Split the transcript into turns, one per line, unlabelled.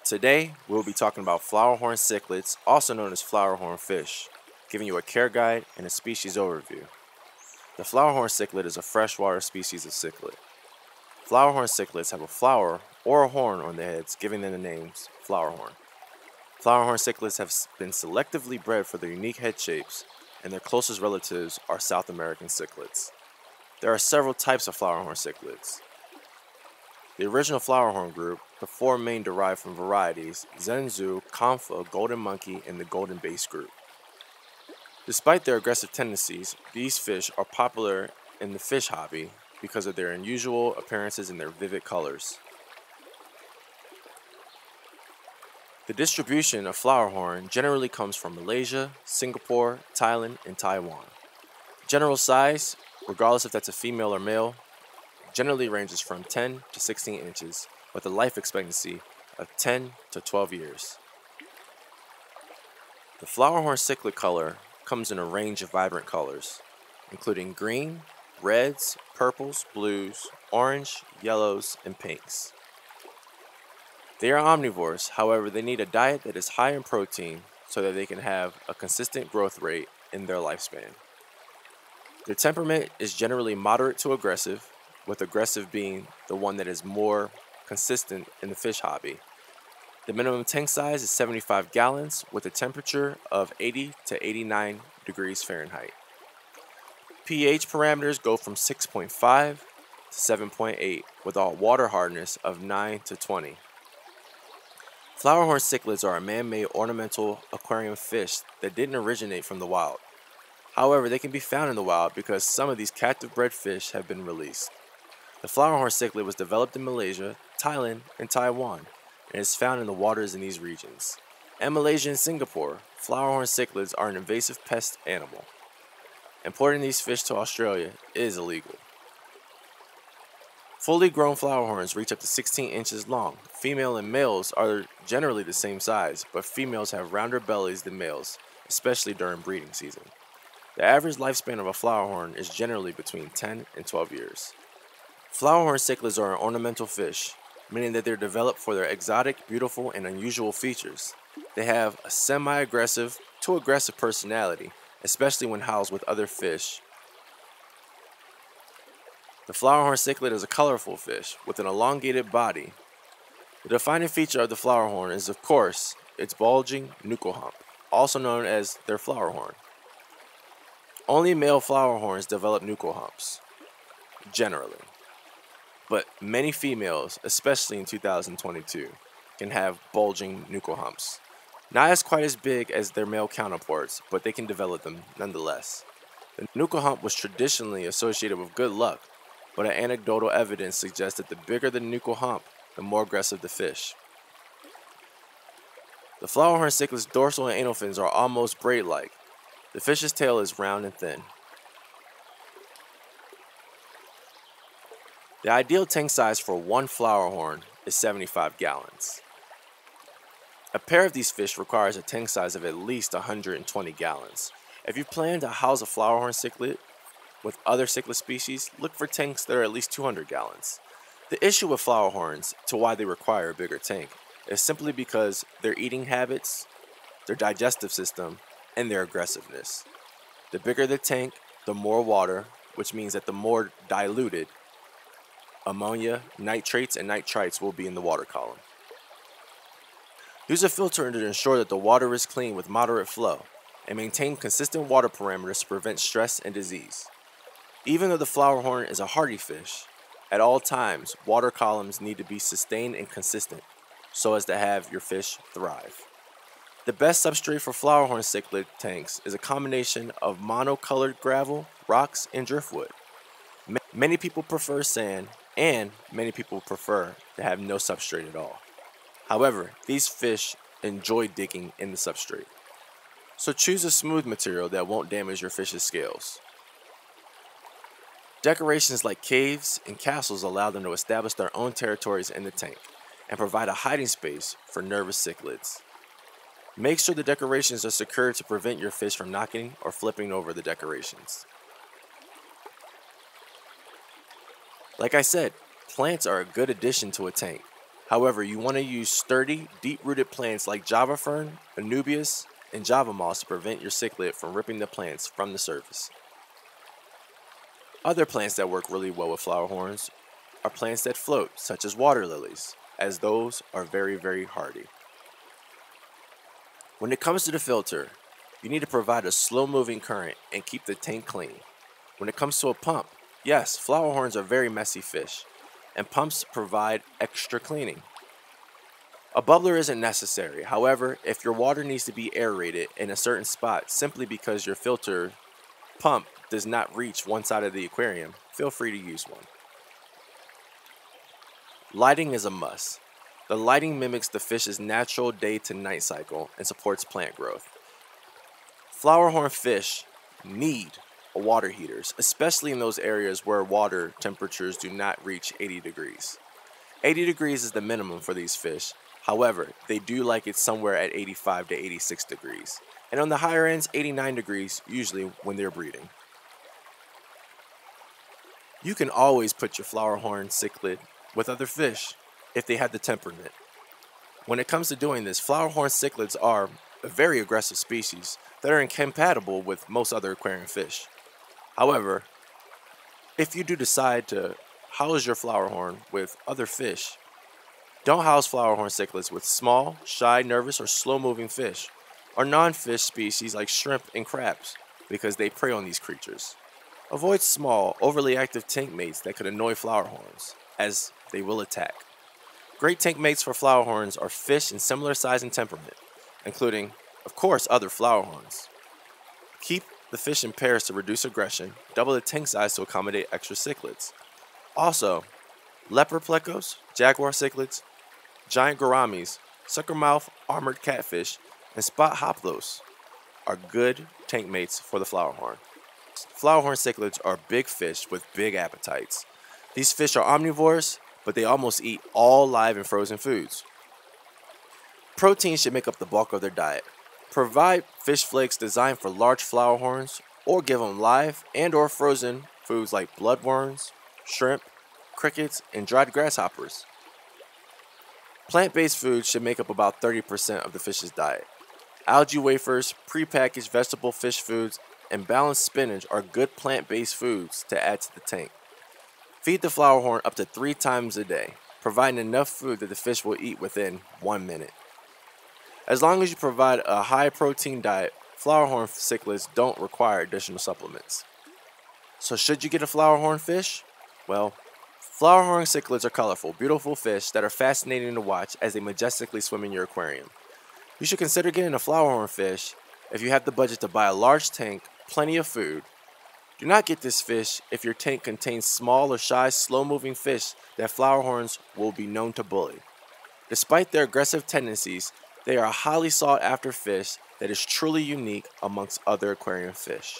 Today, we'll be talking about flowerhorn cichlids, also known as flowerhornfish, giving you a care guide and a species overview. The flowerhorn cichlid is a freshwater species of cichlid. Flowerhorn cichlids have a flower or a horn on their heads, giving them the names flowerhorn. Flowerhorn cichlids have been selectively bred for their unique head shapes, and their closest relatives are South American cichlids. There are several types of flowerhorn cichlids. The original flowerhorn group, the four main derived from varieties, Zenzu, Kamfa, Golden Monkey, and the Golden Bass group. Despite their aggressive tendencies, these fish are popular in the fish hobby because of their unusual appearances and their vivid colors. The distribution of flowerhorn generally comes from Malaysia, Singapore, Thailand, and Taiwan. General size, regardless if that's a female or male, generally ranges from 10 to 16 inches with a life expectancy of 10 to 12 years. The flowerhorn cichlid color comes in a range of vibrant colors, including green, reds, purples, blues, orange, yellows, and pinks. They are omnivores, however, they need a diet that is high in protein so that they can have a consistent growth rate in their lifespan. Their temperament is generally moderate to aggressive, with aggressive being the one that is more consistent in the fish hobby. The minimum tank size is 75 gallons with a temperature of 80 to 89 degrees Fahrenheit. pH parameters go from 6.5 to 7.8 with a water hardness of 9 to 20. Flowerhorn cichlids are a man-made ornamental aquarium fish that didn't originate from the wild. However, they can be found in the wild because some of these captive-bred fish have been released. The flowerhorn cichlid was developed in Malaysia, Thailand, and Taiwan, and is found in the waters in these regions. In Malaysia and Singapore, flowerhorn cichlids are an invasive pest animal. Importing these fish to Australia is illegal. Fully grown flowerhorns reach up to 16 inches long. Female and males are generally the same size, but females have rounder bellies than males, especially during breeding season. The average lifespan of a flowerhorn is generally between 10 and 12 years. Flowerhorn cichlids are an ornamental fish, meaning that they're developed for their exotic, beautiful, and unusual features. They have a semi-aggressive to aggressive personality, especially when housed with other fish. The flowerhorn cichlid is a colorful fish with an elongated body. The defining feature of the flowerhorn is, of course, its bulging nuchal hump, also known as their flowerhorn. Only male flowerhorns develop nuchal humps, generally. But many females, especially in 2022, can have bulging nuchal humps. Not as quite as big as their male counterparts, but they can develop them nonetheless. The nuchal hump was traditionally associated with good luck, but anecdotal evidence suggests that the bigger the nuchal hump, the more aggressive the fish. The flowerhorn cichlid's dorsal and anal fins are almost braid-like. The fish's tail is round and thin. The ideal tank size for one flowerhorn is 75 gallons. A pair of these fish requires a tank size of at least 120 gallons. If you plan to house a flowerhorn cichlid with other cichlid species, look for tanks that are at least 200 gallons. The issue with flowerhorns, to why they require a bigger tank, is simply because their eating habits, their digestive system, and their aggressiveness. The bigger the tank, the more water, which means that the more diluted ammonia, nitrates, and nitrites will be in the water column. Use a filter to ensure that the water is clean with moderate flow, and maintain consistent water parameters to prevent stress and disease. Even though the flowerhorn is a hardy fish, at all times, water columns need to be sustained and consistent so as to have your fish thrive. The best substrate for flowerhorn cichlid tanks is a combination of monocolored gravel, rocks, and driftwood. Many people prefer sand, and many people prefer to have no substrate at all. However, these fish enjoy digging in the substrate. So choose a smooth material that won't damage your fish's scales. Decorations like caves and castles allow them to establish their own territories in the tank and provide a hiding space for nervous cichlids. Make sure the decorations are secure to prevent your fish from knocking or flipping over the decorations. Like I said, plants are a good addition to a tank. However, you want to use sturdy, deep-rooted plants like Java fern, Anubias, and Java moss to prevent your cichlid from ripping the plants from the surface. Other plants that work really well with flower horns are plants that float, such as water lilies, as those are very hardy. When it comes to the filter, you need to provide a slow-moving current and keep the tank clean. When it comes to a pump, yes, flower horns are very messy fish, and pumps provide extra cleaning. A bubbler isn't necessary. However, if your water needs to be aerated in a certain spot simply because your filter pump does not reach one side of the aquarium, feel free to use one. Lighting is a must. The lighting mimics the fish's natural day to night cycle and supports plant growth. Flowerhorn fish need water heaters, especially in those areas where water temperatures do not reach 80 degrees. 80 degrees is the minimum for these fish. However, they do like it somewhere at 85 to 86 degrees. And on the higher ends, 89 degrees usually when they're breeding. You can always put your flowerhorn cichlid with other fish if they have the temperament. When it comes to doing this, flowerhorn cichlids are a very aggressive species that are incompatible with most other aquarium fish. However, if you do decide to house your flowerhorn with other fish, don't house flowerhorn cichlids with small, shy, nervous, or slow-moving fish, or non-fish species like shrimp and crabs, because they prey on these creatures. Avoid small, overly active tank mates that could annoy flowerhorns, as they will attack. Great tank mates for flowerhorns are fish in similar size and temperament, including, of course, other flowerhorns. Keep the fish in pairs to reduce aggression, double the tank size to accommodate extra cichlids. Also, leopard plecos, jaguar cichlids, giant gouramis, suckermouth armored catfish, and spot hoplos are good tank mates for the flowerhorn. Flowerhorn cichlids are big fish with big appetites. These fish are omnivores, but they almost eat all live and frozen foods. Protein should make up the bulk of their diet. Provide fish flakes designed for large flowerhorns, or give them live and or frozen foods like bloodworms, shrimp, crickets, and dried grasshoppers. Plant-based foods should make up about 30% of the fish's diet. Algae wafers, prepackaged vegetable fish foods, and balanced spinach are good plant-based foods to add to the tank. Feed the flowerhorn up to 3 times a day, providing enough food that the fish will eat within 1 minute. As long as you provide a high protein diet, flowerhorn cichlids don't require additional supplements. So should you get a flowerhorn fish? Well, flowerhorn cichlids are colorful, beautiful fish that are fascinating to watch as they majestically swim in your aquarium. You should consider getting a flowerhorn fish if you have the budget to buy a large tank, plenty of food. Do not get this fish if your tank contains small or shy, slow-moving fish that flowerhorns will be known to bully. Despite their aggressive tendencies, they are a highly sought-after fish that is truly unique amongst other aquarium fish.